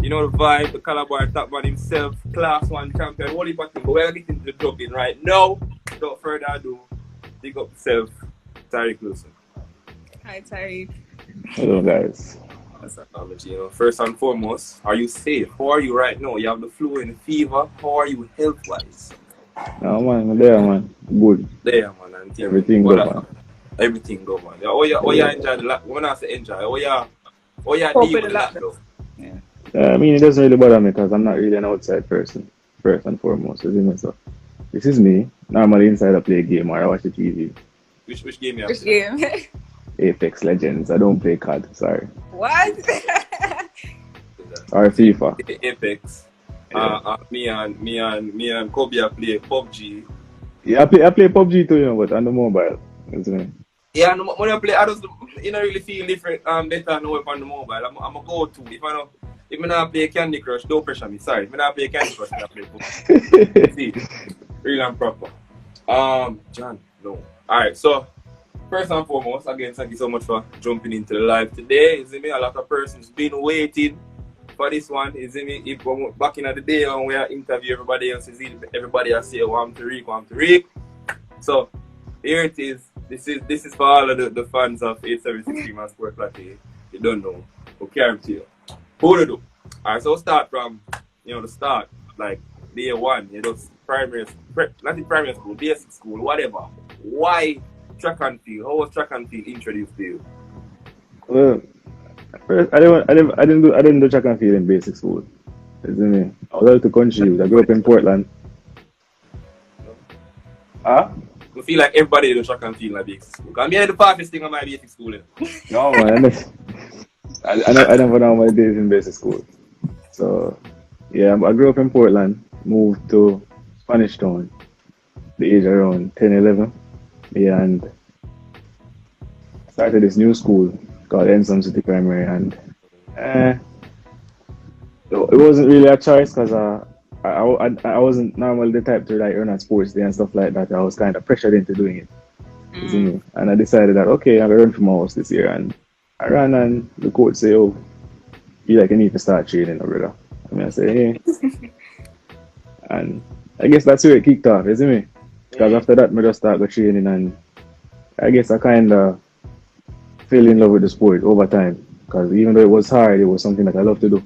You know the vibe, the Calabar top man himself, class 1 champion, holy party. But we're getting to the juggling right now. Without further ado, dig up yourself, Tyreke Wilson. Hi, Tyreke. Hello, guys. That's acknowledge, you know. First and foremost, are you safe? How are you right now? You have the flu and the fever. How are you health-wise? No, man, there, man. Good. There, man. And Everything good, man. Everything good, man. Oh, you enjoy the lockdown. When I say enjoy, oh, you deal with the lockdown. Yeah. I mean, it doesn't really bother me because I'm not really an outside person, first and foremost. So this is me. Normally inside I play a game or I watch the TV. Which game you have? Which game? Apex Legends. I don't play COD, sorry. What? Or FIFA. Apex. Yeah. Me and Kobe play PUBG. Yeah, I play PUBG too, you know, but on the mobile. Yeah, when I play, I don't really feel different. Better now on the mobile. I'm a go-to. If I not play Candy Crush, don't pressure me. Sorry, if I not play Candy Crush, I play PUBG. See, real and proper. John, no. All right, so first and foremost, again, thank you so much for jumping into the live today. Is me a lot of persons been waiting for this one. Is me if back in the day when we interview everybody else, everybody else say, "I'm Tyreke." So here it is. This is for all of the fans of 876Stream and SportsLatte. You don't know. Okay, I'm to you. Who to do? Alright, so we'll start from the start, like day one, not in primary school, basic school, whatever. Why track and field? How was track and field introduced to you? Well, first, I didn't do track and field in basic school. Isn't it? I was out to country. I grew up in Portland. I feel like everybody do track and field in my basic school. I'm the farthest thing on my basic school. No, man. I never know my days in basic school. So, yeah, I grew up in Portland, moved to Spanish Town, the age around 10, 11. Yeah, and started this new school called Ensom City Primary. And it wasn't really a choice because I wasn't normally the type to like run at sports day and stuff like that. I was kind of pressured into doing it. And I decided that, okay, I'm going to run for my house this year. And I ran and the coach said, "Oh, you need to start training, brother." I mean, I say, "Hey." And I guess that's where it kicked off, isn't it? Because after that, I just started training and I guess I kind of fell in love with the sport over time. Because even though it was hard, it was something that I love to do.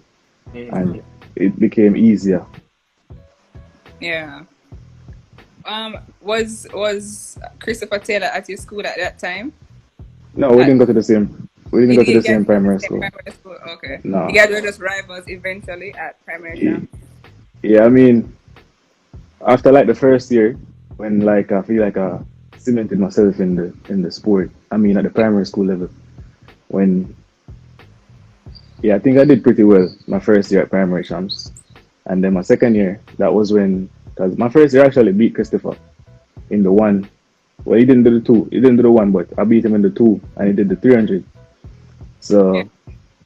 And it became easier. Yeah. Was Christopher Taylor at your school at that time? No, we didn't go to the same. We didn't go to the same primary school. Okay. No. You guys were just rivals eventually at primary school. Yeah, I mean, after like the first year, when like I feel like I cemented myself in the sport. I mean, at the primary school level, I think I did pretty well my first year at primary champs, and then my second year, that was when, because my first year I actually beat Christopher in the one. Well, he didn't do the two. He didn't do the one, but I beat him in the two, and he did the 300. So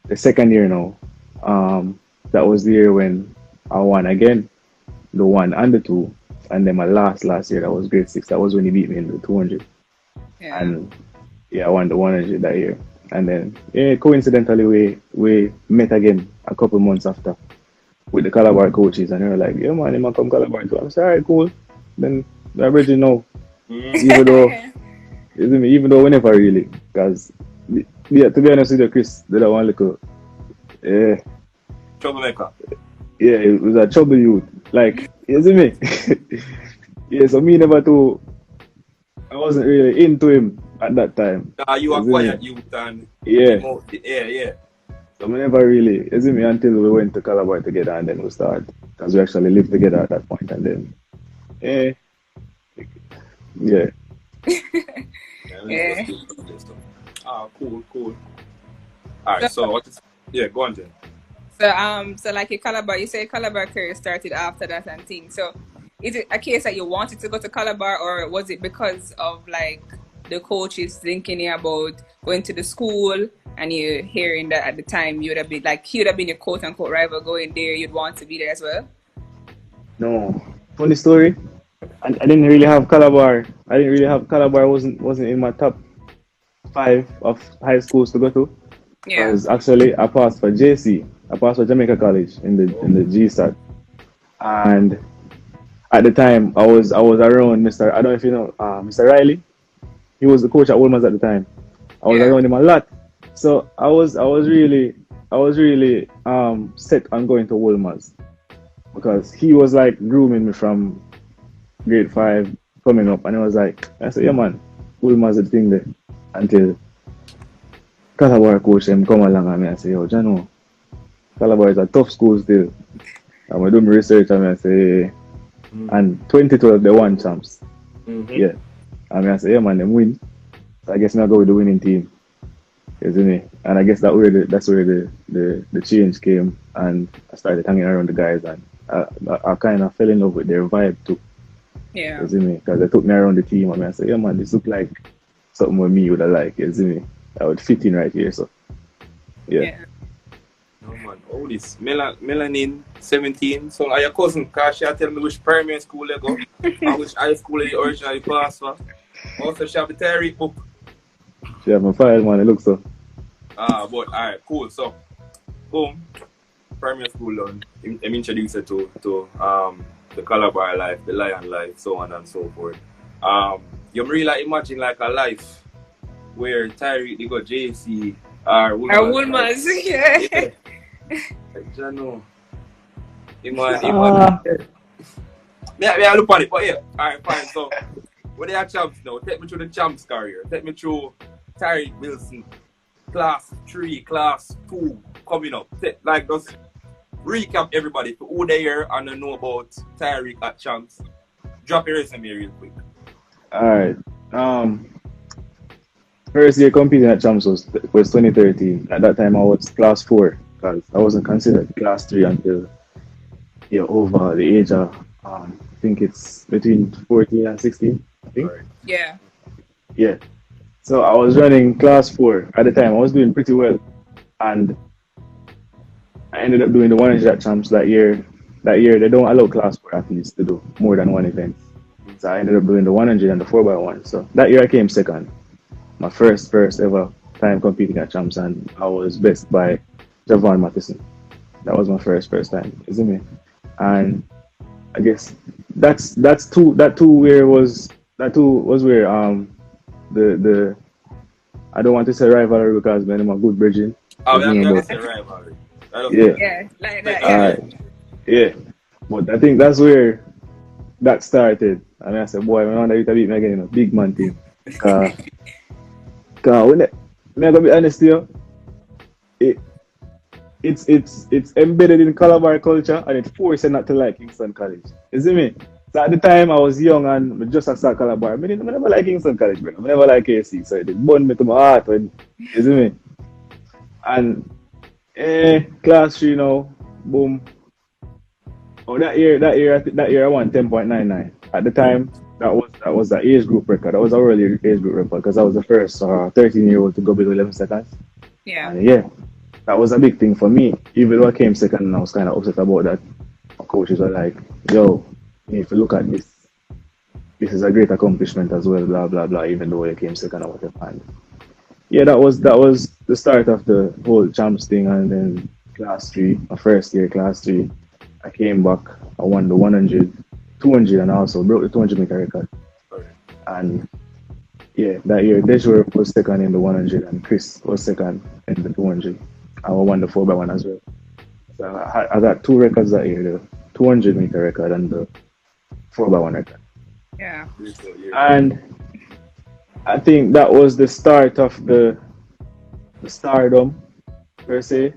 the second year now, that was the year when I won again, the one and the two, and then my last year, that was grade 6. That was when he beat me in the 200. Yeah. And I won the 100 that year. And then coincidentally we met again a couple months after with the Calabar coaches, and they were like, "Yeah, man, you might come Calabar too." I said, "Alright, cool." Then I already know, even though we never really, because to be honest with you, Chris, they don't want to Troublemaker. Yeah, it was a trouble youth. Like, you see me? Yeah, so me never too, I wasn't really into him at that time. You acquired youth and yeah. So we never really, you see me, until we went to Calabar together, and then we started, because we actually lived together at that point, and then, yeah. Yeah. Cool. Alright, so what is, go on then. So like your Calabar, you say Calabar career started after that and thing. So is it a case that you wanted to go to Calabar, or was it because of like the coaches thinking about going to the school and you hearing that at the time he would have been your quote unquote rival going there, you'd want to be there as well? No. Funny story. I didn't really have Calabar. Wasn't in my top 5 of high schools to go to. Yeah. Because actually I passed for JC I passed for Jamaica College in the GSAT, and at the time I was around Mr. I don't know if you know Mr. Riley. He was the coach at Wolmer's at the time. I was Yeah. around him a lot, so I was really set on going to Wolmer's because he was like grooming me from grade 5 coming up, and it was like I said, yeah man, Wolmer's the thing there until Calabar coach him come along and I say, yo, Jano, Calabar is a tough school still. And I do my research and I say, and 2012 they won champs. Mm-hmm. Yeah. And I say, yeah man, them win. So I guess I go with the winning team. Isn't it? And I guess that's where the change came, and I started hanging around the guys, and I kind of fell in love with their vibe too. Yeah. Isn't it? Because they took me around the team and I said, yeah man, this look like something with me would have like, isn't it? I would fit in right here, so yeah. No man, oh this Melanin 17. So are your cousin cause she tell me which primary school they go and which high school they originally passed for. Also she have the Tyreke book. She have my file man, it looks so. But alright, cool. So boom, primary school done. I'm introduced her to the Calabar life, the Lion life, so on and so forth. You really like imagine like a life where Tyreke they got JC or Wolmer's, yeah. I know. Imagine. I look at it, but yeah, alright, fine. So, when they are champs now, take me through the champs career. Take me through Tyreke Wilson, class 3, class 2 coming up. Like, just recap everybody to who they are and know about Tyreke at champs. Drop your resume real quick. Alright. First year competing at champs was 2013. At that time I was class 4 because I wasn't considered class 3 until over the age of I think it's between 14 and 16. I think. Yeah. Yeah. So I was running class 4 at the time. I was doing pretty well, and I ended up doing the 100 at champs that year. That year they don't allow class 4 athletes to do more than one event. So I ended up doing the 100 and the 4x1. So that year I came second. My first ever time competing at champs, and I was best by Javon Matheson. That was my first time, isn't it? And I guess that was where the I don't want to say rivalry because man, I'm a good bridging. Oh, I'm gonna say rivalry. Yeah, like that. Yeah. But I think that's where that started. And I said, boy, I want to beat me again in a big man team. Cause when I'm gonna be honest here, it's embedded in Calabar culture and it's forced not to like Kingston College. You see me? So at the time I was young and just at Calabar. I never like Kingston College, bro. I never like KC. So it burned me to my heart when you see me. And class 3 now, boom. Oh that year I won 10.99. At the time that was the age group record. That was a early age group record because I was the first 13-year-old to go below 11 seconds. Yeah. And that was a big thing for me. Even though I came second and I was kind of upset about that. My coaches were like, yo, if you look at this is a great accomplishment as well, blah, blah, blah, even though I came second or whatever. And that was the start of the whole champs thing. And then class 3, my first year, class 3, I came back, I won the 100, 200, and I also broke the 200 meter record. And that year, Deshore was second in the 100 and Chris was second in the 200. I won the 4x1 as well. So I got 2 records that year, the 200 meter record and the 4x1 record. Yeah. And I think that was the start of the stardom, per se.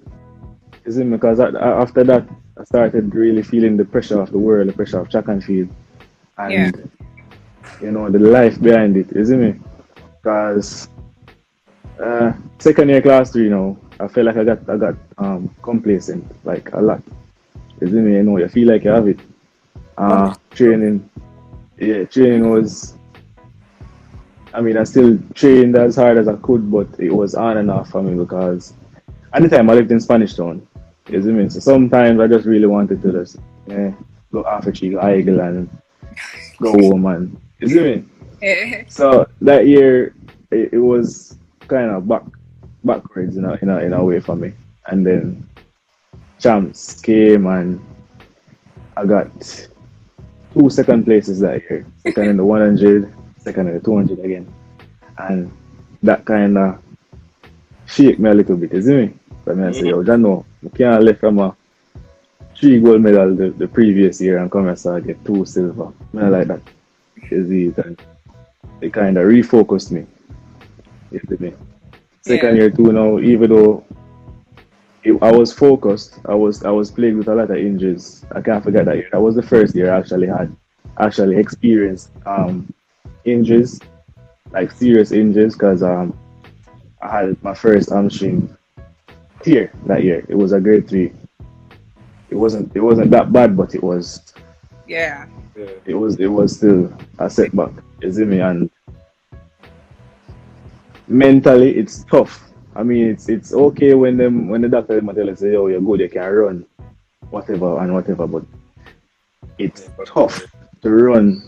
Isn't it? Because after that, I started really feeling the pressure of the world, the pressure of track and field. And, the life behind it, isn't it? Because second year class 3 now, I felt like I got complacent, like a lot. Isn't it? You feel like you have it. Training was, I still trained as hard as I could, but it was on and off for me because at the time I lived in Spanish Town. Isn't it? So sometimes I just really wanted to just go off a cheek, idle and go home and, isn't it? So that year it was kind of backwards in a way for me. And then champs came and I got 2 second places that year. Second in the 100, second in the 200 again. And that kind of shake me a little bit, you see me? But I say, yo, Jano, I can't left from a 3 gold medal the previous year and come and start get 2 silver. I like that. You see it? And it kind of refocused me. You see me? Second year too now, even though I was focused, I was plagued with a lot of injuries. I can't forget that year. That was the first year I actually experienced injuries, like serious injuries, because I had my first hamstring tear that year. It was a grade 3. It wasn't that bad, but it was. Yeah. It was still a setback. You see me? And mentally, it's tough. I mean, it's okay when the doctor tell you, say, "Oh, you're good, you can run, whatever." But it's tough to run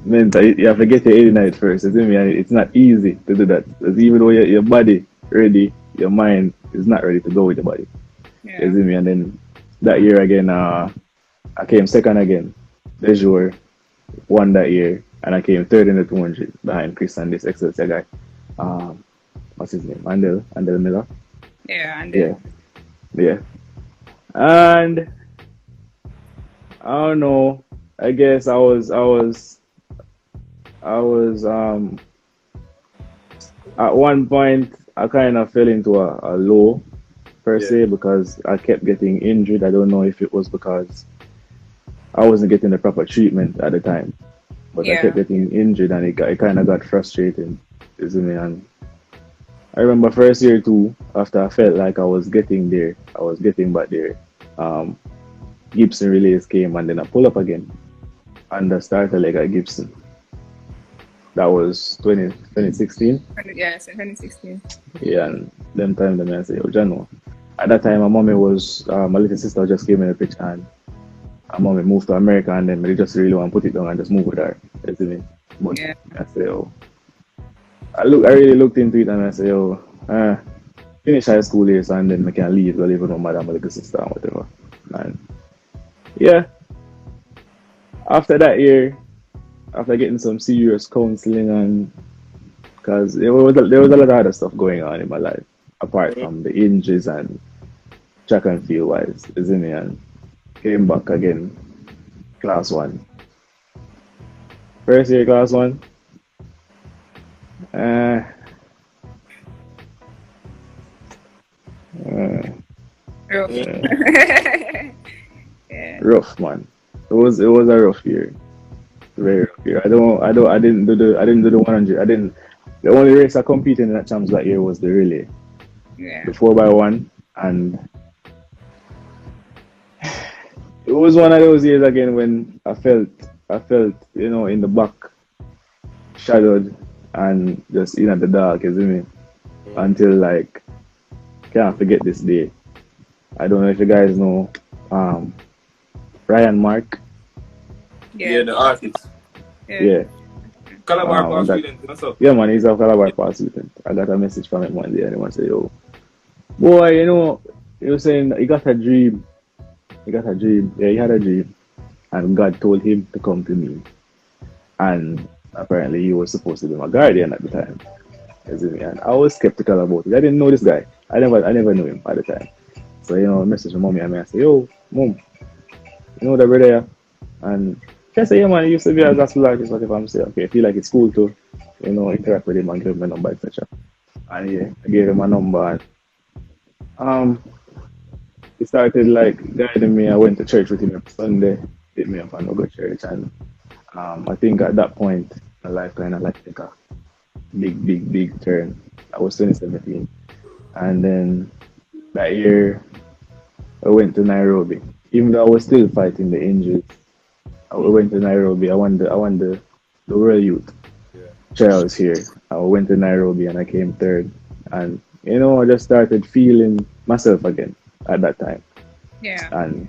mentally. You have to get your 89 first. You see me? And it's not easy to do that. Even though your body ready, your mind is not ready to go with the body. Yeah. You see me? And then that year again, I came second again. Leisure won that year, and I came third in the 200 behind Chris and this Excelsior guy. What's his name? Andel Miller. Yeah, Andel. Yeah. And I don't know. I guess I was at one point I kind of fell into a low per se because I kept getting injured. I don't know if it was because I wasn't getting the proper treatment at the time, but I kept getting injured and it kind of got frustrating, isn't it? And I remember first year too, after I felt like I was getting back there. Gibson relays came and then I pull up again and I started like at Gibson. That was 2016. Yeah, it's 2016. Yeah, and them time I say, yo, Jano. At that time, my mommy was, my little sister just came in the picture and my mommy moved to America and then they just really want to put it down and just move with her. You see me? But I say, oh. I really looked into it and I say, oh, finish high school here so and then I can leave, go live with my mother, my little sister and whatever. And yeah, after that year, after getting some serious counseling and because there was a lot of other stuff going on in my life apart from the injuries and track and field wise, isn't it? And came back again, class 1. First year class 1. Rough, man. It was a rough year. Very rough year. I didn't do the 100. The only race I competed in that champs that year was the relay. Yeah. The 4x1, and it was one of those years again when I felt, in the back, shadowed and just in at the dark, you see me? Until like, can't forget this day. I don't know if you guys know Ryan Mark. Yeah, the artist. Yeah. Calabar pass student, what's up? Yeah, man, he's a Calabar pass student. I got a message from him one day and he want to say, yo, boy, he was saying he got a dream. Yeah, he had a dream. And God told him to come to me. And apparently he was supposed to be my guardian at the time. And I was skeptical about it. I didn't know this guy. I never knew him at the time. So, I messaged my mommy and I say, yo, mom, you know that brother here? And she said, yeah, man, he used to be a gospel artist, whatever. I'm saying, okay, I feel like it's cool to, interact with him and give him my number, etc. And yeah, I gave him my number. And he started like guiding me. I went to church with him every Sunday, picked me up and I go to church. And I think at that point, my life kind of like took a big turn. That was 2017. And then that year, I went to Nairobi. Even though I was still fighting the injuries, I went to Nairobi. I won the World Youth trials here. I went to Nairobi and I came third. And I just started feeling myself again at that time. Yeah. And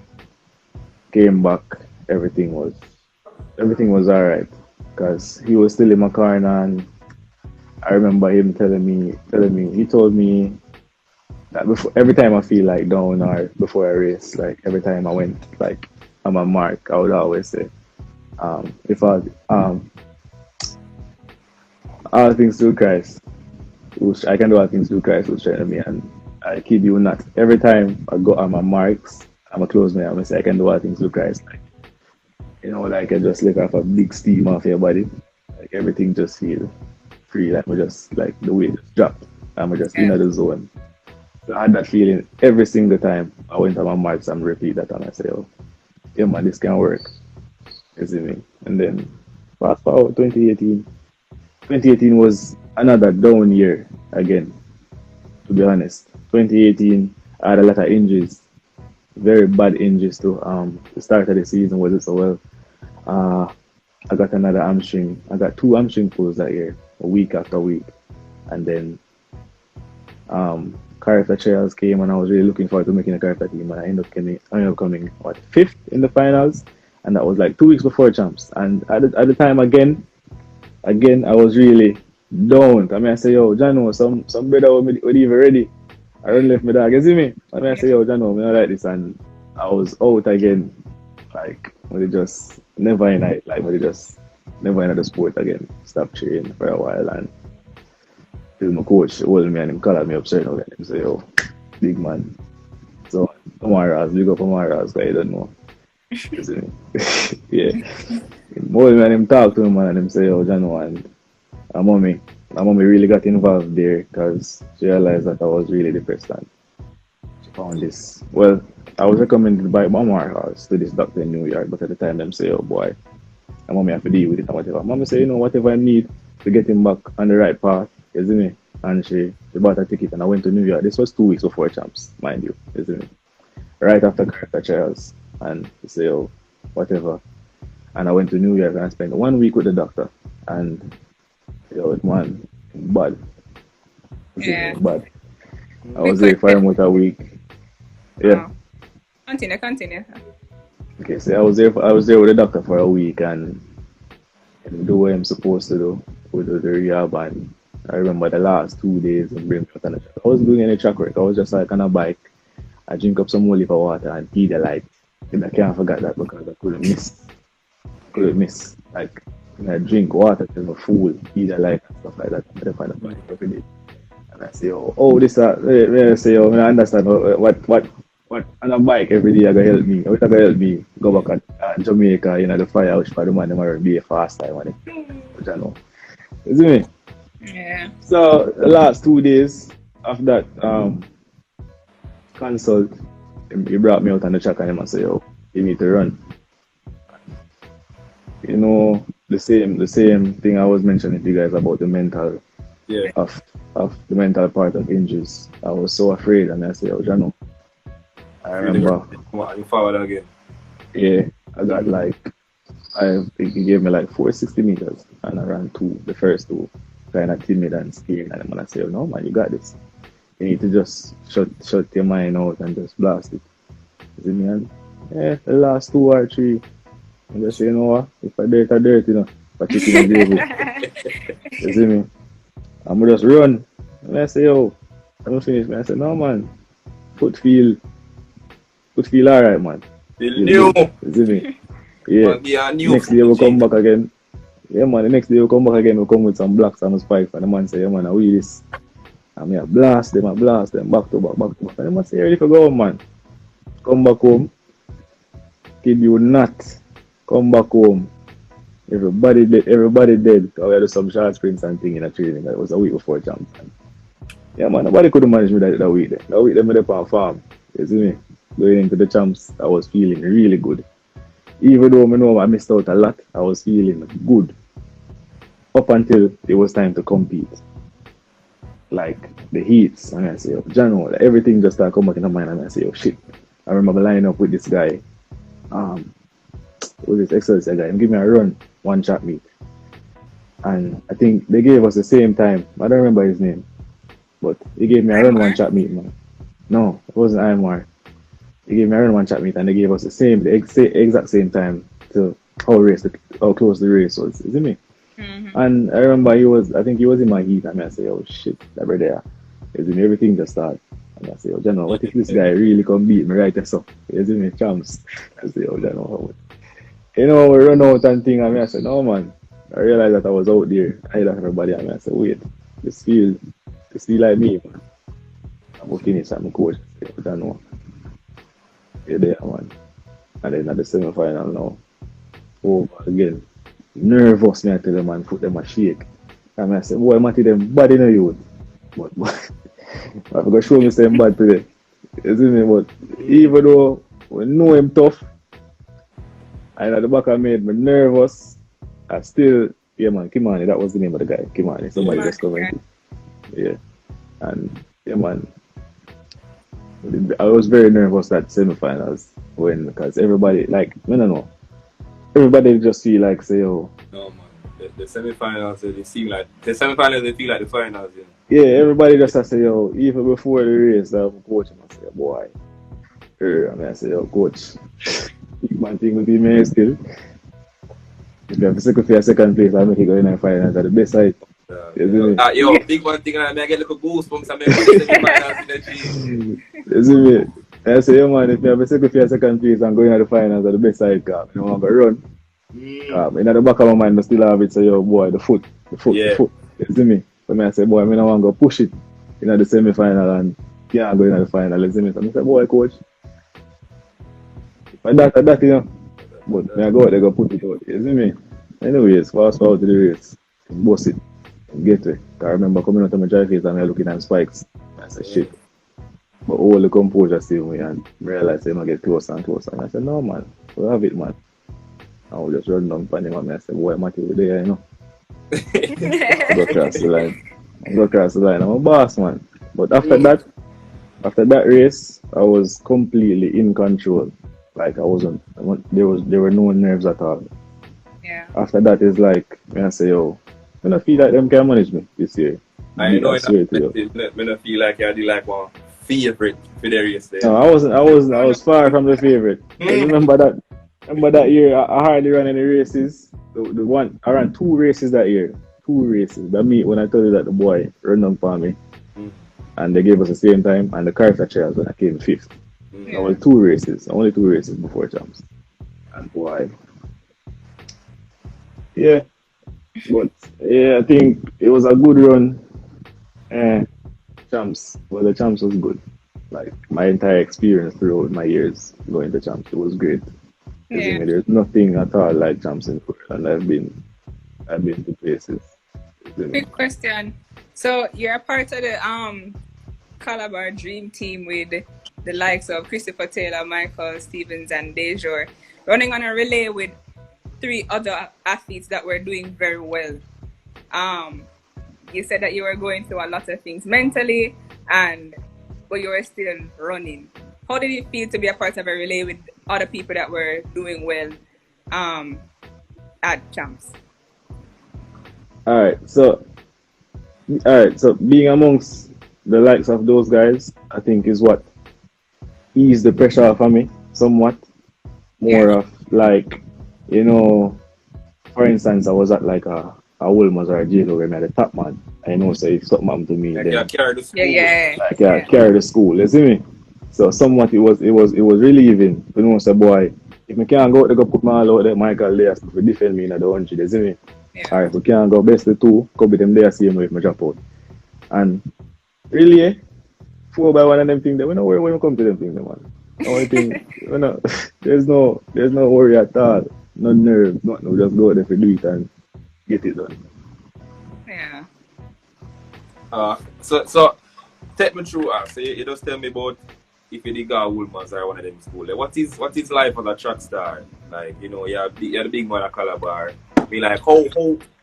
came back. Everything was alright because he was still in my corner. And I remember him telling me. He told me That before, every time I feel like down or before a race, like every time I went like on my mark, I would always say, if I all things through Christ, which I can do all things through Christ who strengthens me, and I kid you not. Every time I go on my marks, I'm a close my eyes, I say I can do all things through Christ. Like, you know, like I just let off a big steam off your body. Like everything just feel free. Like we just like the weight just dropped. I'm just in the zone. So I had that feeling every single time I went on my marks and repeat that and I say, oh, yeah man, this can work. You see me? And then fast forward 2018. 2018 was another down year again, to be honest. 2018, I had a lot of injuries, very bad injuries too. The start of the season wasn't so well. I got another hamstring. I got 2 hamstring pulls that year, a week after week. And then character trials came and I was really looking forward to making a character team, and I ended up coming what, 5th in the finals, and that was like 2 weeks before champs. And at the time again I was really down. I mean I say, yo, Jano, some brother would even ready. I run left my dog, you see me? I mean I say, yo, Jano, I like this, and I was out again, like when they just never in it, like when they just never in the sport again. Stopped training for a while, and my coach hold me and him called me up straight away. He say, yo, big man. So tomorrow, big up tomorrow, because I don't know. You see me? Yeah. Him hold me and him talk to him and him say, yo, Jano, and my mommy really got involved there because she realized that I was really depressed, and she found this. Well, I was recommended by Mama House to this doctor in New York, but at the time them say, oh boy, and mommy have to deal with it and whatever. Mommy say, you know, whatever I need to get him back on the right path, you see me? And she bought a ticket and I went to New York. This was 2 weeks before champs, mind you, you see me? Right after character trials, and she say, oh, whatever. And I went to New York and I spent 1 week with the doctor, and yo, man, bad. Yeah. Bad. I was there for almost a week. Yeah. Oh. Continue. Okay, so I was there with the doctor for a week and do what I'm supposed to do with the rehab, and I remember the last 2 days and bring me out on the track. I wasn't doing any track work. I was just like on a bike. I drink up some olive water and tea the light. And I can't forget that because I couldn't miss. Like I drink water till I'm full, tea the light and stuff like that. I find that bike every day. And I say, oh, this I say, oh, I understand what on a bike every day I gotta help me. What I gotta help me go back at Jamaica, you know, the firehouse for the man them are be a fast time on it. Which I know. You see me? Yeah. So the last 2 days of that consult, he brought me out on the track and he said, yo, you need to run. You know, the same thing I was mentioning to you guys about the mental of the mental part of injuries. I was so afraid, and I said, oh, Jano, I remember. You forward again. Yeah, I got like, I think he gave me like 460 meters, and I ran the first 2, kind of timid and scared. And I'm gonna say, oh, no, man, you got this. You need to just shut your mind out and just blast it. You see me? And yeah, the last 2 or 3, I just say, you know what? If I dirt, you know, if I chicken and gravy. You see me? I'm gonna just run. And I say, yo, I'm gonna finish. I say, no, man, foot feel alright, man. Feel new. You see me? Yeah. Next day we'll come back again. Yeah, man, the next day we'll come back again. We'll come with some blocks and a spike. And the man say, yeah, man, I will this. And I blast them, back to back. And the man say, ready for go, man. Come back home. Kid you not. Come back home. Everybody dead. We had some short sprints and thing in a training. That was a week before champs. Yeah, man, nobody could manage me that week. That week, they made up on farm. You see me? Going into the champs, I was feeling really good. Even though I know I missed out a lot, I was feeling good. Up until it was time to compete. Like the heats, and I say, oh, Jano, everything just started coming back in my mind, and I say, oh shit. I remember lining up with this guy. With this exercise guy, and give me a run, 1 shot meet. And I think they gave us the same time. I don't remember his name. But he gave me a run 1 shot meet, man. No, it wasn't IMR. He gave me a run 1 shot meet and they gave us the exact same time to how close the race was. Is it me? Mm-hmm. And I remember I think he was in my heat, and I say, oh shit, that right there. Everything just started. And I say, oh, you know, what if this guy really come beat me right there? You see me, champs. I say, oh, you know, you know, we run out and thing. I say, no, man. I realized that I was out there. I had everybody. I say, wait, this feel like me, man. I'm going to finish at my coach. I say, I don't know. You're there, man. And then at the semi-final now, over again. Nervous, me I tell them, man, foot them a shake. And I say, boy, Matty, them bad in the youth. But I'm going to show me some bad today. You see me? But even though we know him tough, and at the back I made me nervous, I still, yeah, man, Kimani, that was the name of the guy. Kimani, somebody just commented. Yeah. And, yeah, man, I was very nervous at semi-finals because everybody, like, I don't know, everybody just feel like, say, oh. No, man, the semi-finals, they seem like, the semi-finals, they feel like the finals, yeah. Yeah, everybody just say, yo, even before the race, I'm coaching, I say, boy, I say, yo, coach, big man thing with him still. If you have to second for your second place, I'll make you go in and finals at the best side. Yo, big one thing, I get little goosebumps, I make the semi-finals in the gym. You see me? I say, yo, man, if you have a second for your second place and going to the finals at the best side, you know, I'm going to run. In the back of my mind, I still have it, so yo, boy, the foot. You see me? So I say, boy, I don't want to go push it in the semi-final and can't go in the final. You see me? So I say, boy, coach, if I that, you know, but I go out there, go put it out. You see me? Anyways, fast forward to the race, boss it, and get it. I remember coming out of my drive face and I looking at spikes. I said, shit. But all the composure still me and realize I'm going to get closer and closer. And I said, no, man, we have it, man. I will just run down on him and I said, boy, Matty, we're there, you know. I go across the line. I'm a boss, man. But after that race, I was completely in control. Like there were no nerves at all. Yeah. After that, it's like, I say, yo, I don't feel like them can manage me this year. I know it. I don't feel like you're like one favorite for the race there. No, I was far from the favorite. Remember that year, I hardly ran any races. The one, I ran 2 races that year. 2 races. That me, when I told you that the boy ran down for me, and they gave us the same time, and the character chairs when I came 5th. Yeah. Only 2 races before champs. And boy. Yeah. But yeah, I think it was a good run. Champs. Well, the champs was good. Like my entire experience throughout my years going to champs, it was great. Yeah. There's nothing at all like champs in the world, and I've been to places. Quick question. So you're a part of the Calabar Dream Team with the likes of Christopher Taylor, Michael Stevens, and Dejor, running on a relay with 3 other athletes that were doing very well. You said that you were going through a lot of things mentally, but you were still running. How did it feel to be a part of a relay with other people that were doing well at champs? Alright, so being amongst the likes of those guys, I think is what eased the pressure off of me somewhat. More of like, you know, for instance, I was at like a Wilmers or a J-Lo where I'm the top man. I know, so if something happened to me, then carry the school. Carry the school. You see me? So somewhat it was relieving. You know, say boy, if I can't go out there, go put my all out there, Michael there to defend me in the 100. You see me? Yeah. Alright, we can't go best the 2, could be them there same way if I drop out. And really, 4 by 1 of them things, we know where we come to them things, man. Only thing, there's no worry at all, no nerve, nothing. We just go out there to do it and get it done. Yeah. So take me through. So you just tell me about if you did go to Woolmans or one of them schools. Like, what is life as a track star? Like, you know, you're the big man at Calabar. I mean, like how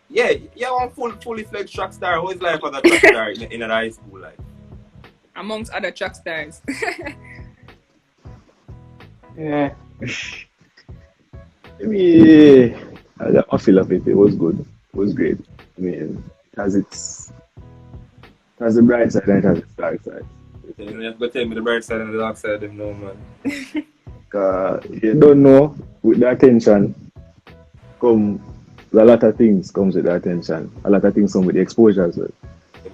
you're a fully fledged track star. How is life as a track star in a high school life? Amongst other track stars. Yeah. I mean, I feel of it. It was good. It was great. I mean, it has the bright side and it has its dark side. You have to tell me the bright side and the dark side of them now, man. You don't know, with the attention a lot of things comes with the attention. A lot of things come with the exposure as well.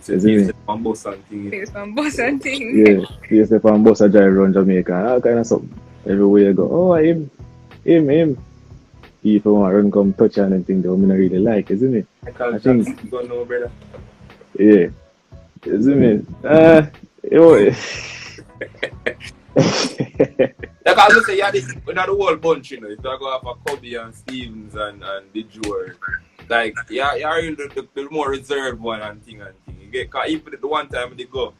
So he's on bus and thing. Face on bus and thing. Yeah, he step on bus and drive around Jamaica and all kind of something. Everywhere you go, oh, him. People want to run come touch on anything that we don't really like, isn't it? I think you don't know, brother. Yeah. Isn't it? Like I was say, yeah, this not the whole bunch, you know. If you go off a Kobe and Stevens and the George, like you're the more reserved one and thing. You get cause even the one time they go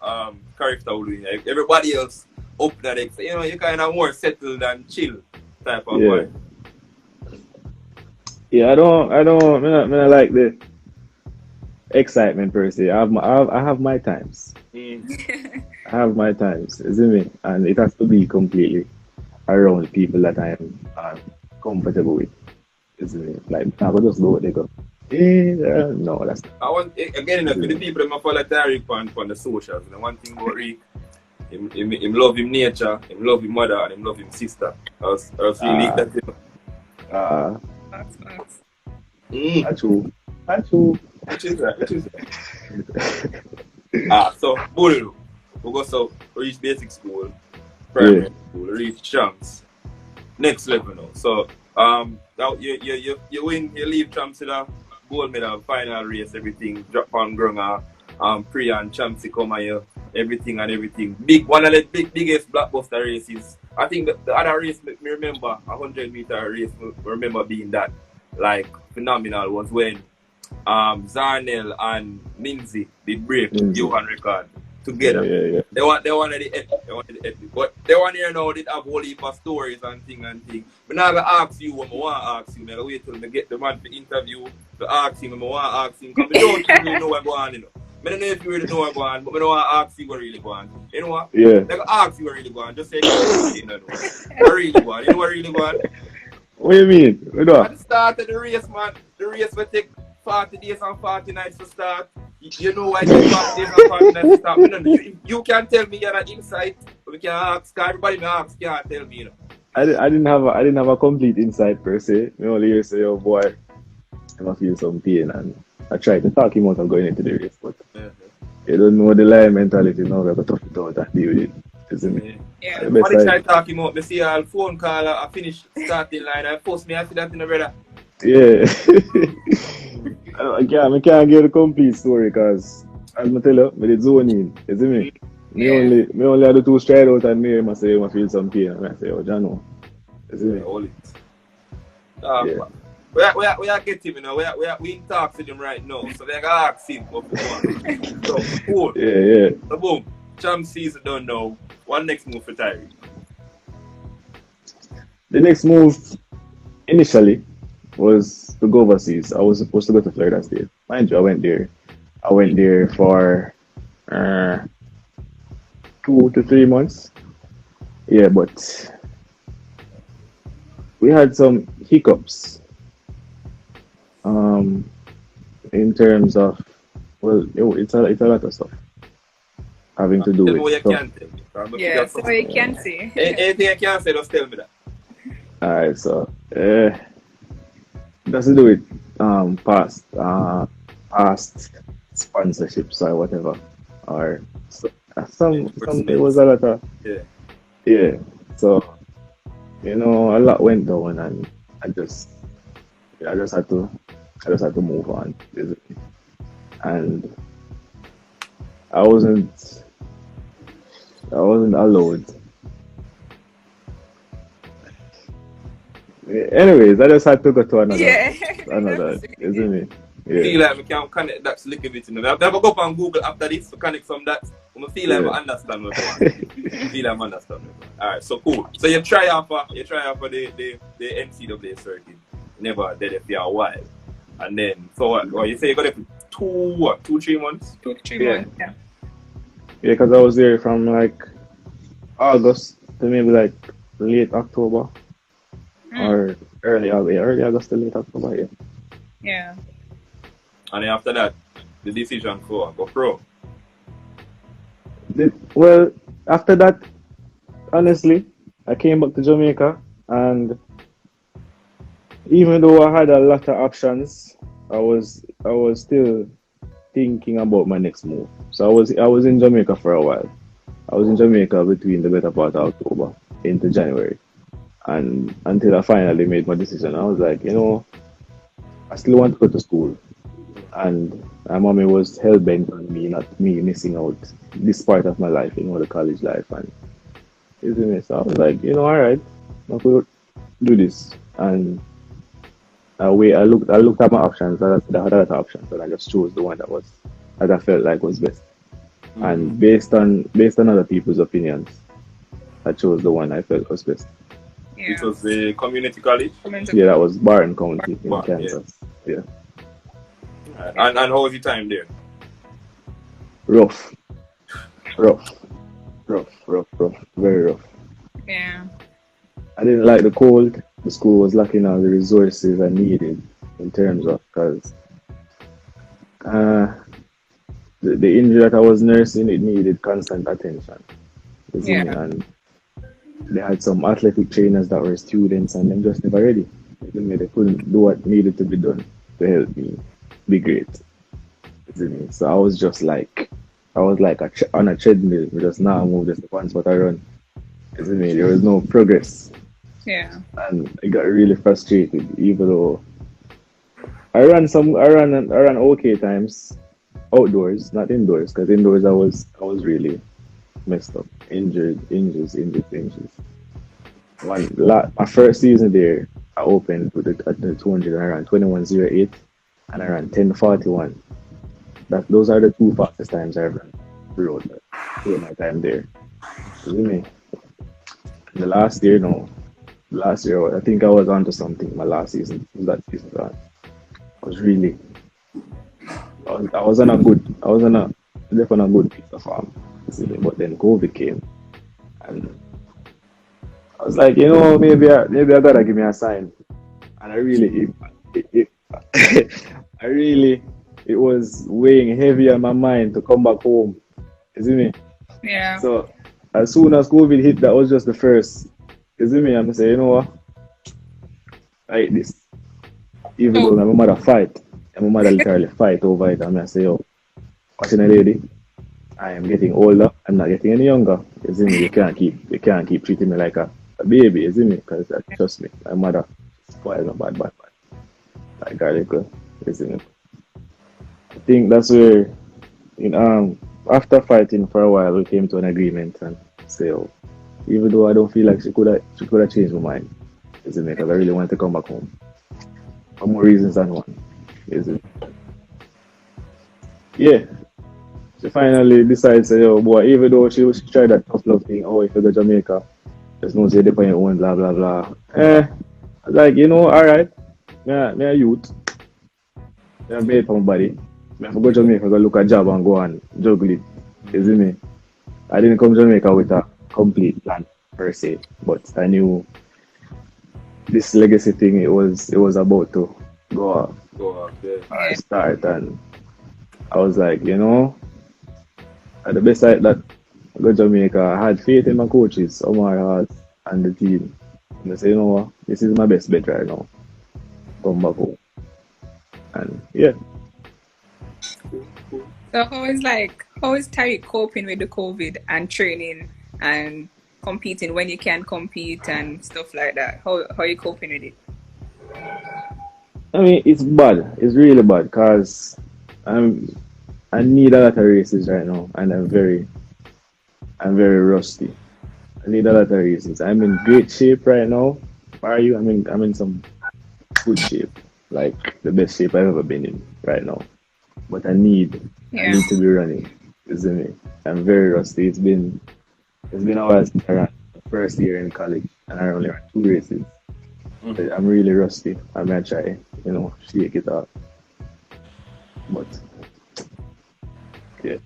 character will win. Like, everybody else up that you know, you kind of more settled and chill type of one. Yeah, I don't like the excitement per se. I have my times. I have my times, isn't it? And it has to be completely around people that I'm comfortable with, isn't it? Like I will just go where they go. No, that's not. I want again for the people that follow Tyreke on the socials. The one thing about Rick, him love him nature, him love him mother, and him love him sister. I was really that. That's nice. True. Which is that? So Bulu, we go so reach basic school, primary school, reach champs, next level now. So now you win, you leave champs in a gold medal, final race, everything, drop on ground, pre and champs come here, everything. Big one of the biggest blockbuster races. I think the other race me remember, 100-meter race, remember being that like phenomenal was when Zarnell and Minzy did break Johan record together. Yeah. They wanted the epic. But they want here now did have whole heap of stories and thing. But now I ask you what I want to ask you. I wait till I get the man for interview to ask him what I want to ask him. Because I don't really know what's going on, you know. I don't know if you really know what's going on, but I don't want to ask you what really going on. You know what? Yeah. Like ask you what really going on. Just say you know what really going on. You know what really going on? What do you mean? At the start of the race, man, the race will take 40 days and 40 nights to start. You know why it takes 40 days and 40 nights to start. You can tell me you're an insight. We can ask. Everybody may ask. Can't tell me, you know. I didn't have a complete insight per se. I only hear say, oh boy, I must feel some pain, and I tried to talk him out of going into the race, but you don't know the lion mentality now. We have to tough it out and deal with it, isn't it? Yeah. When I try to talk him out, I see a phone call, I finish starting line, I post me, I see that in the brother. Yeah. I can't get a complete story because, as I tell you, I did zone in, isn't it? Me only had the two stride out and me I say I feel some pain and I say, oh Jano. Isn't it? Hold it. We are getting him, you know, we in talks with him right now, so we are gonna ask him what we want. So cool. Yeah. So boom. Champ season done now. What next move for Tyreke? The next move initially was to go overseas. I was supposed to go to Florida State. Mind you, I went there for 2 to 3 months. Yeah, but we had some hiccups in terms of, well, it's a lot of stuff having to do with stuff. Yeah, so you can see. Anything I can say, just tell me that. Alright, so that's to do with past sponsorships or whatever, or some there was a lot of yeah. So you know, a lot went down, and I just had to move on, basically. And I wasn't allowed. Anyways, I just had to go to another, isn't it? Yeah. I feel like we can connect that little bit, you know. I've never go up on Google after this to connect some that. I feel like I understand what you want. Alright, so cool. So you try out for the NCAA circuit. Never did it for a while. And then, so what? Well, you say you got it for 2-3 months? 2-3 months, yeah. Yeah, because I was there from like August to maybe like late October. Or early August to late October, yeah. Yeah. And then after that, the decision for go pro. Well, after that, honestly, I came back to Jamaica, and even though I had a lot of options, I was still thinking about my next move. So I was in Jamaica for a while. I was in Jamaica between the better part of October into January. And until I finally made my decision, I was like, I still want to go to school. And my mommy was hell bent on me missing out this part of my life, the college life. And isn't it? So I was like, all right, I could do this. And I looked at my options. I had other options, and I just chose the one that I felt like was best. And based on other people's opinions, I chose the one I felt was best. It was the community college? Yeah, that was Barton County in Kansas. Yeah. And how was your time there? Rough. Very rough. Yeah. I didn't like the cold. The school was lacking all the resources I needed in terms of, because the injury that I was nursing, it needed constant attention. Yeah. And they had some athletic trainers that were students, and them just never ready. They couldn't do what needed to be done to help me be great. So I was just like, on a treadmill, just now move just one spot I run. There was no progress. Yeah. And I got really frustrated, even though I ran okay times outdoors, not indoors, because indoors I was really messed up, injuries. My first season there, I opened at the 200 and I ran 21:08 and I ran 10:41. Those are the two fastest times I ever rode during my time there. The last year, I think I was onto something. My last season, that season, I was really, I was on a definitely a good piece of form. But then COVID came, and I was like, maybe I gotta give me a sign. And I really, it was weighing heavy on my mind to come back home. You see me? Yeah. So as soon as COVID hit, that was just the first. You see me? I'm saying, you know what? I hate this. Even though my mother fight, and my mother literally fight over it, and I say, watching a lady, I am getting older. I'm not getting any younger. You see me? You can't keep treating me like a baby. You see me? Because trust me, my mother spoiled me bad. Like garlic, you see me? I think that's where, after fighting for a while, we came to an agreement and say, even though I don't feel like she could have changed my mind, is it? Because I really want to come back home. For more reasons than one, is it? Yeah. She finally decides, boy, even though she tried that tough love thing, if you go to Jamaica, there's no say they on your own, blah blah blah. I was like, alright, me a youth. I made for my body. I have to go to Jamaica, go look at job and go and juggle it. You see me? I didn't come to Jamaica with a complete plan per se, but I knew this legacy thing, it was about to go off. I start, and I was like, at the best side that I go to Jamaica, I had faith in my coaches, Omar Hart, and the team. And I said, what, this is my best bet right now. Come back home. And yeah. So how is Tyreke coping with the COVID and training and competing when you can compete and stuff like that? How are you coping with it? I mean, it's bad. It's really bad because I need a lot of races right now, and I'm very rusty. I need a lot of races. I'm in great shape right now. Are you? I'm in some good shape, like the best shape I've ever been in right now. But I need to be running. You see me? I'm very rusty. It's been a while since I ran the first year in college, and I only ran 2 races. But I'm really rusty. I'm gonna try, shake it off. But yeah.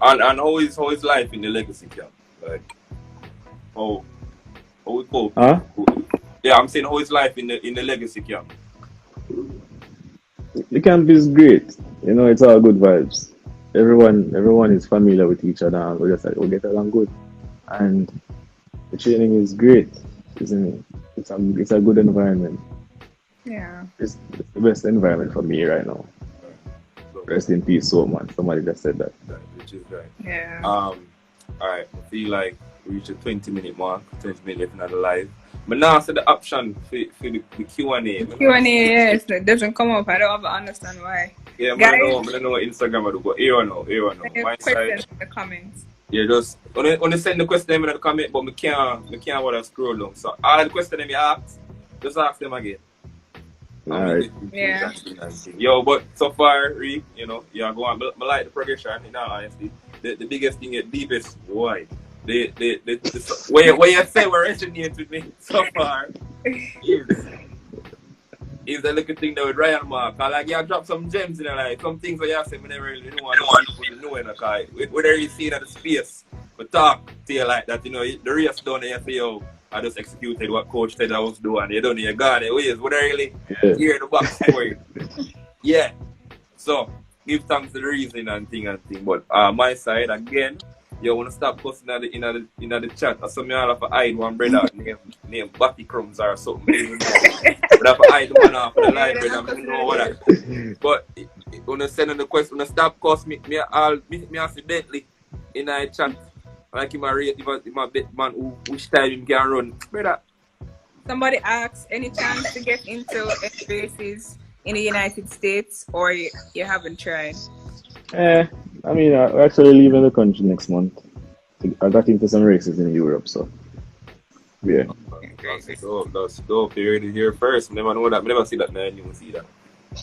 And how is life in the legacy camp? Like, how we cope? Huh? Yeah, I'm saying how is life in the legacy camp? The camp is great. It's all good vibes. Everyone is familiar with each other, and we get along good. And the training is great, isn't it? It's a good environment. Yeah. It's the best environment for me right now. Rest in peace, so man. Somebody just said that. Which is right. Yeah. Alright, I feel like we reached a 20-minute mark, 20 minutes left in the live. But now I said the option for the Q&A. Q&A, yes, it doesn't come up. I don't ever understand why. Yeah, Guys, I don't know what Instagram I do, but here I know. My questions side. in the comments. Yeah, just only send the question in the comment, but I can't want to scroll down. So all the questions you ask, just ask them again. Alright. Yeah. Yo, but so far, Reek, you know, yeah, go on. I like the progression, in all honesty. The biggest thing, the deepest, why? Where you say what resonates with me so far is the little thing that with Ryan Mark. Like, you drop some gems in there, like some things that you say, I never really know. I don't want people to know in the whether you see it at the space, but talk to you like that, you know, the race done here for you. I just executed what coach said I was doing. You don't need a guy there ways. Would I really hear the back story? Yeah. So give thanks to the reason and thing. But my side again, you wanna stop cussing in the chat. I saw me all have to hide one brother named Batty Crumbs or something. But I have to hide the one off of the live brother. I don't know what that. But when I send the question, when I stop cuss me accidentally in the chat. Like him a rate, him a bet man which time him can run. Brother. Somebody asks, any chance to get into races in the United States, or you haven't tried? I mean, I'm actually leaving the country next month. I got into some races in Europe, so yeah. That's dope. You heard it here first. Never know that. Never see that man. You will see that.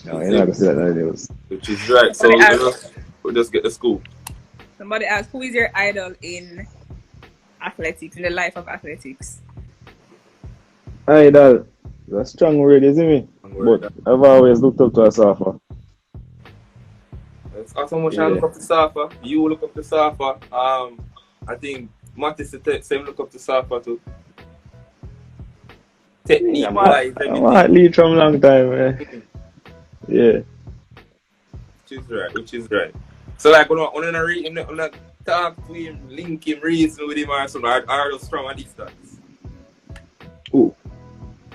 No, you're not gonna see that in the news. Which is right. So we'll just get the scoop. Somebody asked, who is your idol in athletics, in the life of athletics? Idol. That's a strong word, isn't it? But I've always looked up to a surfer. It's awesome much I look up to surfer. You look up to surfer. I think Mattis the same look up to surfer too. Technique wise, I'm an athlete from a long time, man. Yeah. Which is right. So like when I talk to him, link him, reason with him or something, are those from a distance. Ooh.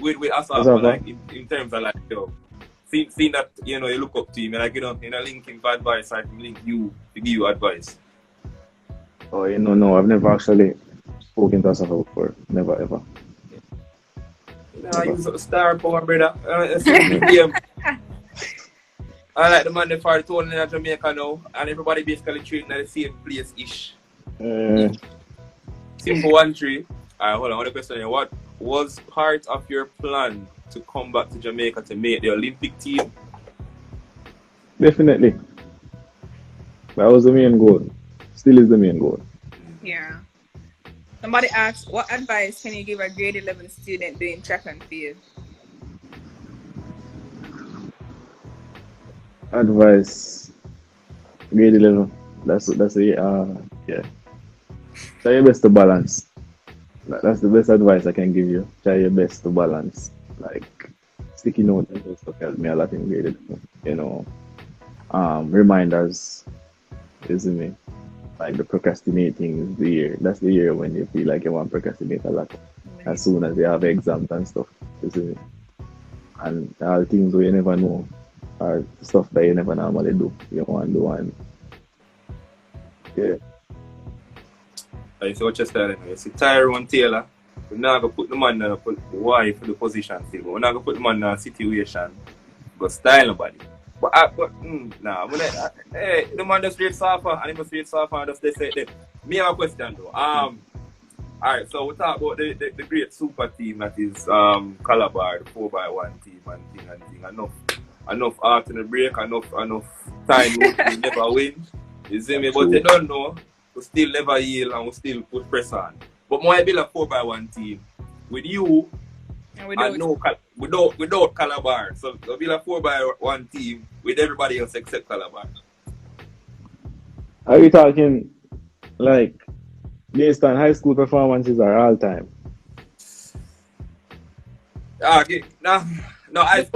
With Asafa, like in terms of like, yo, seeing that, you know, you look up to him and like, you know, link him for advice, I can link you to give you advice. Oh, no, I've never actually spoken to Asafa before. Never ever. You sort of star power, brother. I like the man that for the tournament in Jamaica now, and everybody basically treating at the same place-ish. Simple 1-3. Alright, hold on, one question here. What was part of your plan to come back to Jamaica to make the Olympic team? Definitely. That was the main goal. Still is the main goal. Yeah. Somebody asked, what advice can you give a grade 11 student doing track and field? Advice, grade 11. That's yeah. Try your best to balance. That's the best advice I can give you. Try your best to balance. Like sticky notes and stuff helped me a lot in grade 11. You know, reminders, isn't it? Like the procrastinating is the year. That's the year when you feel like you want to procrastinate a lot. As soon as you have exams and stuff, isn't it? And all things where you never know. Or stuff that you never normally do. You want to do and yeah. I see what you're saying. You see Tyrone Taylor, we're not going to put the man in the why for the position still. We're not going to put the man in a situation go style nobody. But the man just straight surfer and he must straight surfer and just they say that. Me have a question though. Alright, so we talk about the great super team that is Calabar, the 4x1 team and thing. Enough art in the break, enough time we never win. You see me? But they don't know, we still never yield and we still put pressure on. But more I build a 4x1 team with you and without Calabar. So we build a 4x1 team with everybody else except Calabar. Are we talking like based on high school performances or all time? Okay, no, The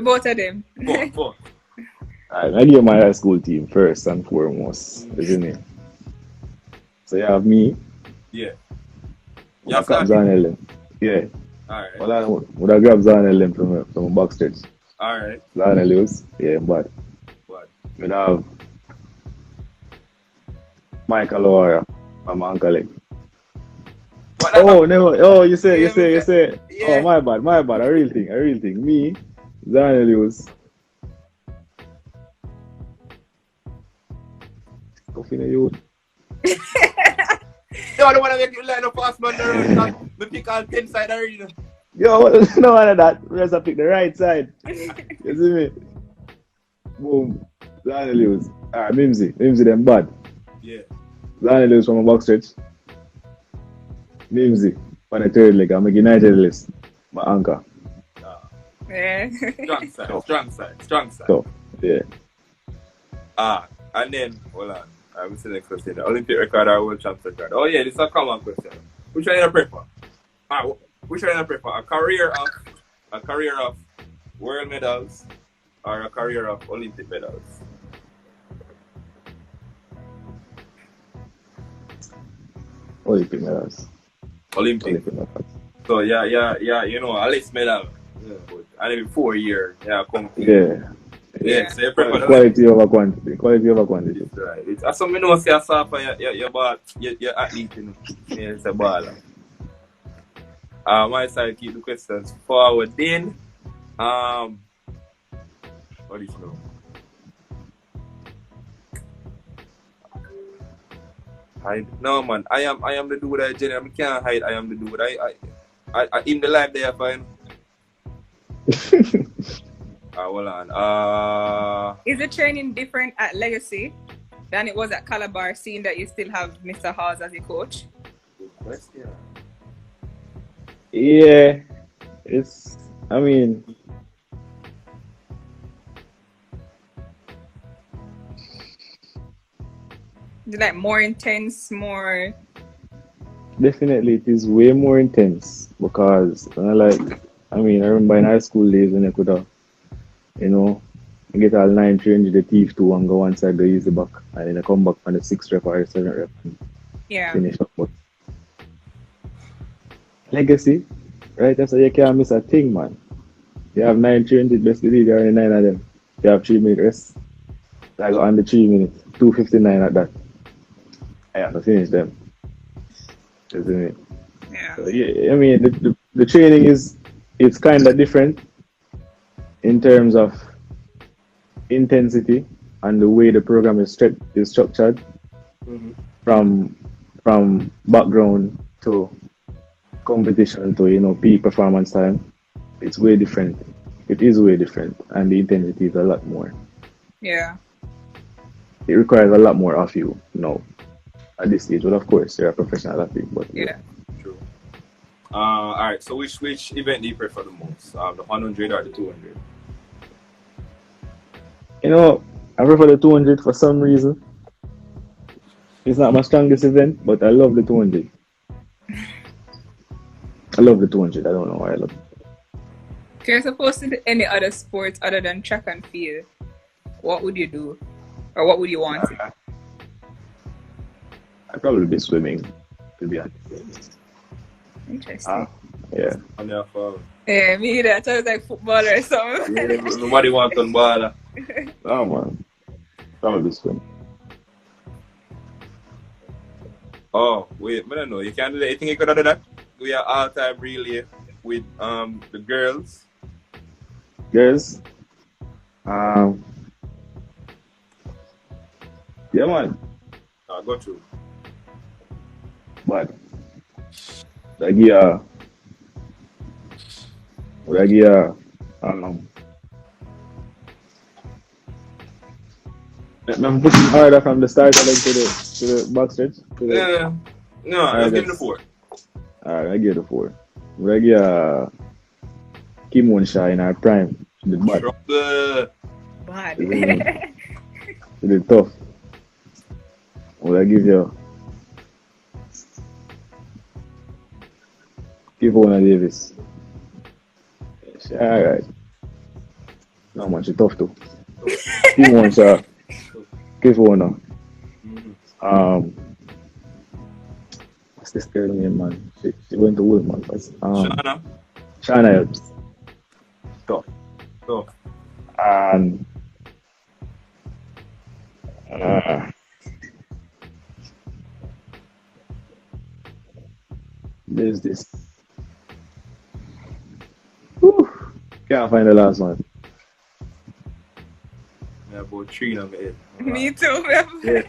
both of them. Both. I give my high school team first and foremost, isn't it? So you have me. Yeah. You have Zan Ellen. Yeah. Alright. Well, I would have grabbed Zan Ellen from a box stretch. Alright. Lana lose. Yeah, but What? we have Michael Laura from my uncle. What Oh no! Oh, you say. Yeah. Oh, my bad. A real thing. Me, Lana lose. Coffee in you. No, I don't want to make you line up fast, man. Me pick all 10 side already. Yo, no one of that. Let's pick the right side. You see me? Boom. Lana lose. Mimsy them bad. Yeah. Lana lose from a box stretch. Mimsy on the third leg. I'm a United list. My anchor. Yeah. Strong side. So, yeah. And then, hold on. I will say next question. The Olympic record or World Champs record? Oh yeah, this is a common question. Which one you prefer? Which one you prefer? A career of world medals or a career of Olympic medals? Olympic medals. Olympic. So yeah, you know, at least medal. Yeah, but and every 4 years, come. Yeah, so you prefer quality over quantity. That's right. It's something you know, say yourself and your athlete, you know. Yeah, it's a baller. My side keep the questions forward. Then, what is now? Hide? No, man. I am the dude I generally can't hide. I am the dude. I in the life there, fine. Hold on. Is the training different at Legacy than it was at Calabar, seeing that you still have Mr. Hawes as your coach? Good question. Yeah, it's. I mean, Is it like more intense, more? definitely it is way more intense because I remember in high school days when I could have, you know, get all 9 change the teeth to and go one side, go use the back, and then I come back on the 6th rep or the 7th rep and finish up. But Legacy, right? That's why you can't miss a thing, man. You have 9 changes, best believe there are only 9 of them. You have 3-minute rest. Like on the 3 minutes, 2:59 at that. I have to finish them. Isn't it? Yeah. So, yeah, I mean, the training it's kind of different in terms of intensity and the way the program is structured from background to competition to, you know, peak performance time. It's way different. It is way different, and the intensity is a lot more. Yeah. It requires a lot more of you, at this stage. But of course, you're a professional athlete. But yeah. True. All right. So which event do you prefer the most? The 100 or the 200? You know, I prefer the 200 for some reason. It's not my strongest event, but I love the 200. I love the 200. I don't know why I love it. If you're supposed to do any other sports other than track and field, what would you do? Or what would you want? I'd probably be swimming, to be honest. Interesting. Yeah. Yeah, me either. I thought it was like football or something. Yeah, nobody wants on baller. Oh, man. Probably swim. Oh, wait, I don't know. You can't do that. You think you could do that? We are all-time relay with the girls. Girls? Yeah, man. I'll go through. But I don't know. I'm pushing harder from the start to the box stretch. Yeah. No, I'll give the 4. Alright, I give the 4. I give Kim Wonsha in our prime. She did bad. Bad. She did tough. Well, I give Ivona Davis. Alright. No man, she tough too. Kim Wonsha. Ivona. What's this girl name, man? She went to Woodman. Shana. Shana helps. Tough. And there's this. Whew, can't find the last one. Yeah, about 3 on my head. Me too. Yeah.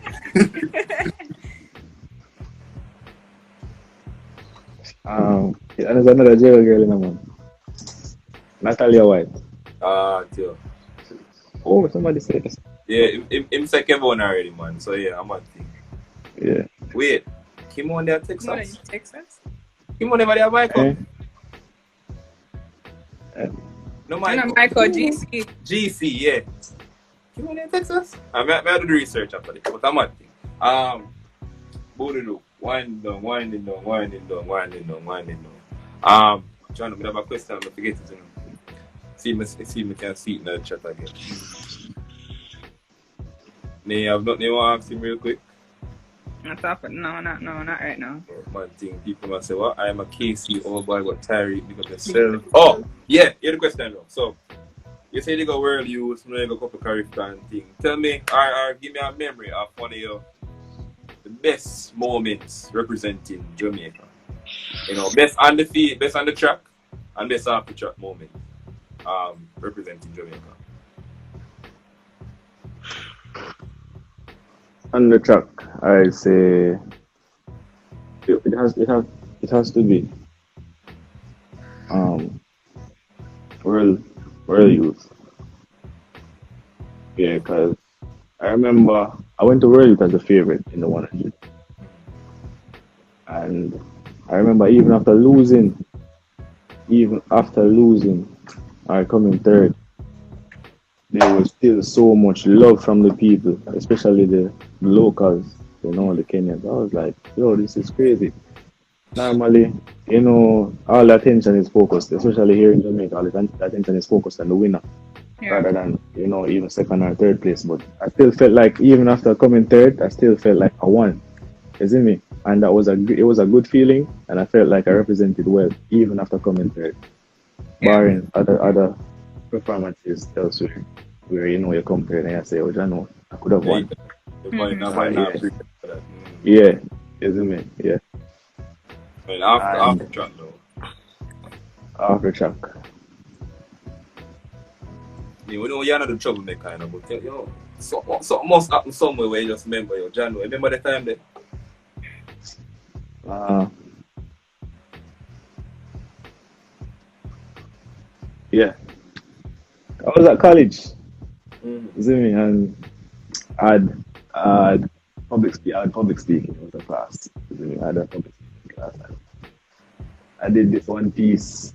And there's another jail girl in the man. Natalia White. Too. Oh, somebody said this. Yeah, him say Kevin already, man. So yeah, I'm on thing. Yeah. Wait, Kim on there Texas? More than Texas? Kim on there Michael? No, No, Michael. Michael GC. GC, yeah. Kim on there Texas? I do the research after this, but I'm on thing. Boogaloo. Winding down. John, I have a question. I forget it. See if I can see it in the chat again. May I have nothing you want to ask him real quick? Not right now. One thing people must say, well, I am a KC old boy, but Tyreke because myself. Oh, yeah, here's the question though. So, you say they go world youth, you go couple Caribbean thing. Tell me, or give me a memory of one of your the best moments representing Jamaica. You know, best on the field, best on the track, and best off the track moment representing Jamaica. On the track, I say it has to be world youth. Yeah, because I remember I went to World Youth as a favorite in the 100, and I remember even after losing, I coming third, there was still so much love from the people, especially the locals, you know, the Kenyans. I was like, yo, this is crazy. Normally, you know, all the attention is focused, especially here in Jamaica, all the attention is focused on the winner, rather than, you know, even second or third place. But I still felt like even after coming third, I still felt like I won. You see me? And it was a good feeling, and I felt like I represented well, even after coming third. Barring other performances elsewhere, where, you know, you compare and you say, oh, I know, I could have won. Yeah, you see me? Yeah. Well, after track though. After track. Yeah, we know you're not the troublemaker, you know, but you know, something must happen somewhere where you just remember your January. Remember the time that? Yeah. I was at college. You see me? And I had public speaking. It was a class. You see me? I had a public speaking class. I did this one piece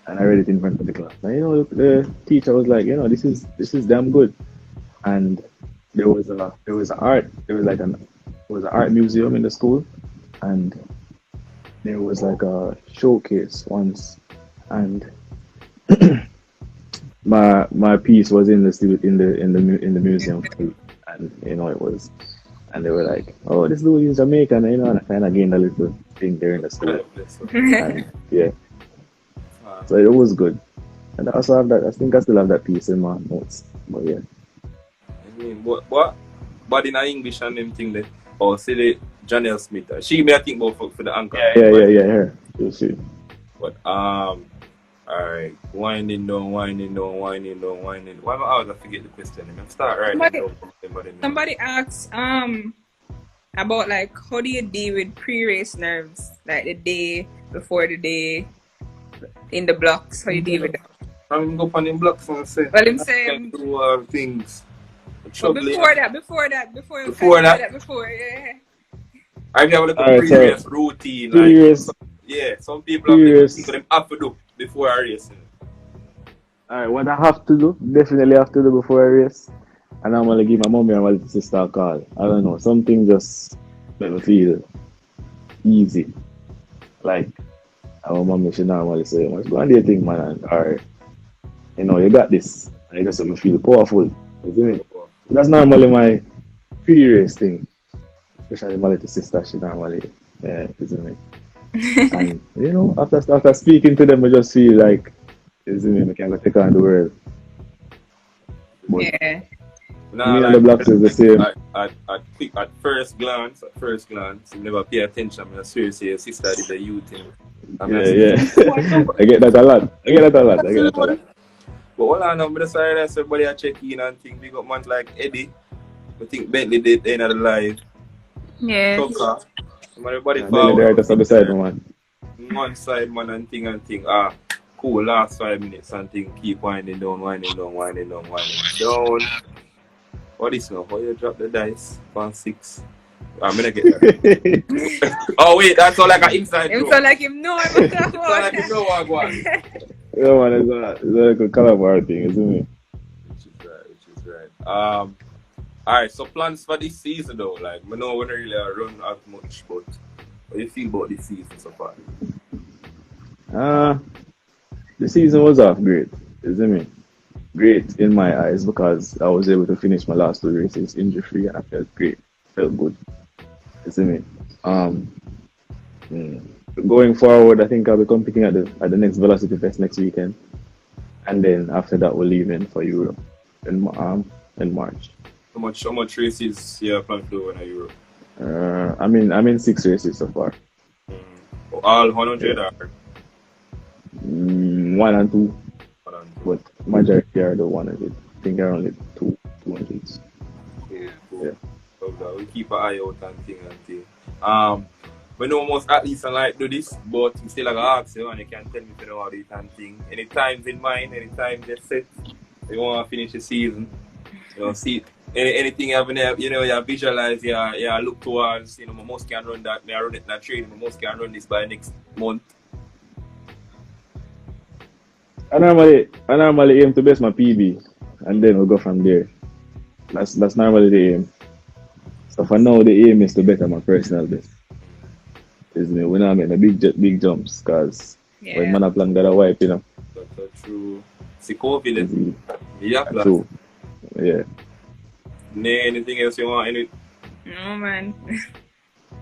and I read it in front of the class. And, you know, the teacher was like, you know, this is damn good. And there was an art museum in the school, and there was like a showcase once, and my piece was in the museum too, and you know it was, and they were like, oh, this dude is Jamaican, you know, and I kind of gained a little thing there in the school, and, yeah, so it was good, and I also have that. I think I still have that piece in my notes, but yeah. I mean, but in English and them thing that, or say the Janelle Smith, she may think about for the anchor. Yeah, her. You'll see. But alright, winding down. Why am I always forget the question? I'm start right. Somebody asks about like how do you deal with pre-race nerves, like the day before the day in the blocks? How you deal with that? I'm go on the blocks and say. Well, I'm saying do things. Well, before that, yeah. I have like a previous routine. Previous. Like, yeah, some people have things them have to do before a race. Alright, what I have to do, definitely have to do before a race. And I'm gonna give my mommy and my sister a call. I don't know, something just make me feel easy. Like our mommy should normally say, what's going on thing, man? Or, you know, you got this. And it just make me feel powerful. You see me? That's normally my pre-race thing. Especially my little sister, she normally, isn't it? And, you know, after speaking to them, I just feel like, isn't it, I can go take on the world. But Yeah. Nah, me and like, the Blacks is the same. At first glance, you never pay attention. I swear, say your sister did the youth thing. Yeah. I get that a lot. But hold on, I'm decided that everybody are check in and think. We got man like Eddie. I think Bentley did the end of the live. Yeah. Tucker. Everybody Then forward. they're just on the side, man. One side, man, and think. Cool, last 5 minutes and think. Keep winding down. What is now? How you drop the dice? 1-6. I'm gonna get that. Oh wait, that's all like an inside Him joke. so like him know I'm It's all like you know what go on. Yeah, man, it's like a Calabar thing, isn't it? Which is right. Alright, so plans for this season though, like I know we don't really run as much, but what do you feel about this season so far? The season was off great, isn't it? Great in my eyes because I was able to finish my last 2 races injury free and I felt great, felt good, isn't it? Going forward, I think I'll be competing at the next Velocity Fest next weekend, and then after that we're leaving for Europe in March. How much races you plan to do in Europe? I'm in 6 races so far. All 100 or? 1 and 2, but majority are the 100. I think there are only 200s. Cool. So we keep an eye out and thing. We know most athletes like do this, but we still like ask you and you can tell me if you know how to do it and thing. Any times in mind, any time they set, you want to finish the season, see anything you have in there, you visualize, you look towards, my most can run that, I run it in a training, my most can run this by next month. I normally aim to best my PB and then we'll go from there. That's normally the aim. So for now the aim is to better my personal best. Isn't it? We're not making the big jumps because when man plan got a wipe, That's true. See COVID, true. Yeah. Anything else you want? No man.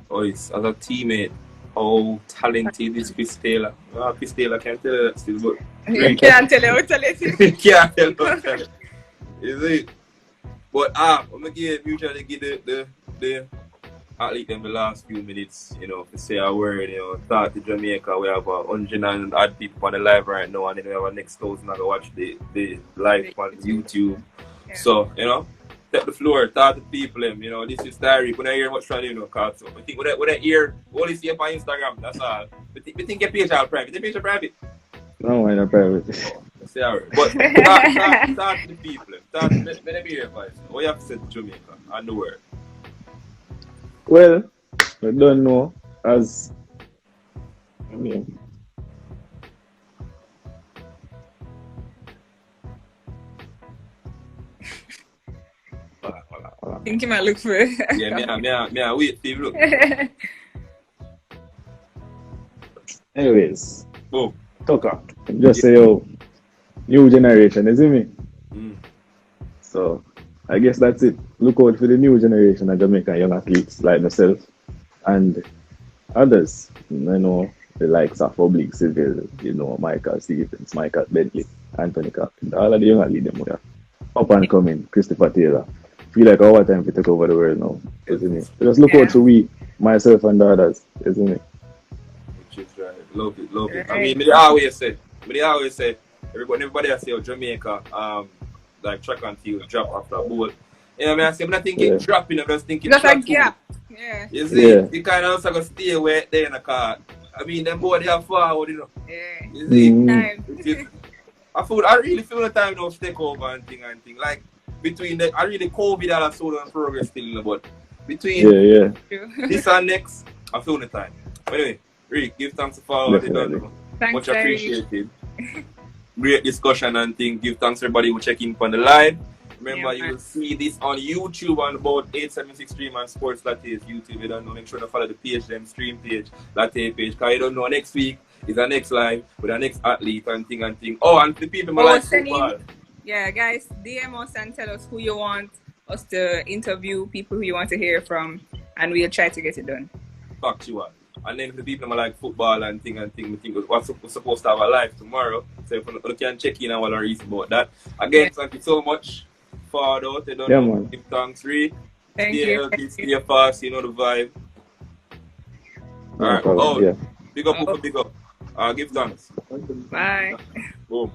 As a teammate, how talented is Chris Taylor? Chris Taylor can't tell you that still, but You can't tell you how talented. Can't tell you. Is it? But I'm gonna usually give the athlete them the last few minutes, to say a word, start to Jamaica. We have 100 and odd people on the live right now, and then we have our next 1,000 to watch the live on YouTube. Yeah. So, take the floor, talk to people, this is Tyreke. We don't hear much from you, because I think we don't hear, only see up on Instagram, that's all. We think your page all private. Your page is private? No, I'm not private. That's all right. But talk to the people. Let them hear your advice. What you have to say to Jamaica and the world? Well, I don't know as I think you might look for it. Yeah, wait till you look. Anyways, boom. Tucker, just say new generation, isn't it? So I guess that's it. Look out for the new generation of Jamaican young athletes like myself and others. The likes of Public Civil, Michael Stephens, Michael Bentley, Anthony Carpenter, all of the young athletes them are up and coming. Christopher Taylor. Feel like our time to take over the world now, isn't it? So just look out for myself and the others, isn't it? Which is right. Love it. I mean, I always say, everybody else say Jamaica, like track and field drop after a bowl. I'm not thinking dropping, I'm just thinking that's a gap. Yeah. You see, you kind of also got to stay away there in the car. I mean, them boys, they are forward, Yeah. You see? Time. I really feel the time now to take over and thing. Like, between I really COVID and so on progress still, but between this and next, I feel the time. But anyway, Rick, give thanks for what you done. Much appreciated. Great discussion and thing. Give thanks to everybody who check in on the live. Remember, you will see this on YouTube on about 876Stream and SportsLatte YouTube. You don't know, make sure to follow the page, them stream page, Latte page. Because you don't know, next week is our next live with our next athlete and thing. Oh, and the people like football. Yeah, guys, DM us and tell us who you want us to interview, people who you want to hear from, and we'll try to get it done. Factual. And then the people like football and thing, we think we're supposed to have a live tomorrow. So if you can check in on what our reason about that. Again, thank you so much. forward out. You don't Yeah, know. man. Give thanks, Ree. Thank Stay you. healthy, stay fast, you know the vibe. No Alright, problem. oh, Yeah. big up, big up. Give thanks. Bye. Boom.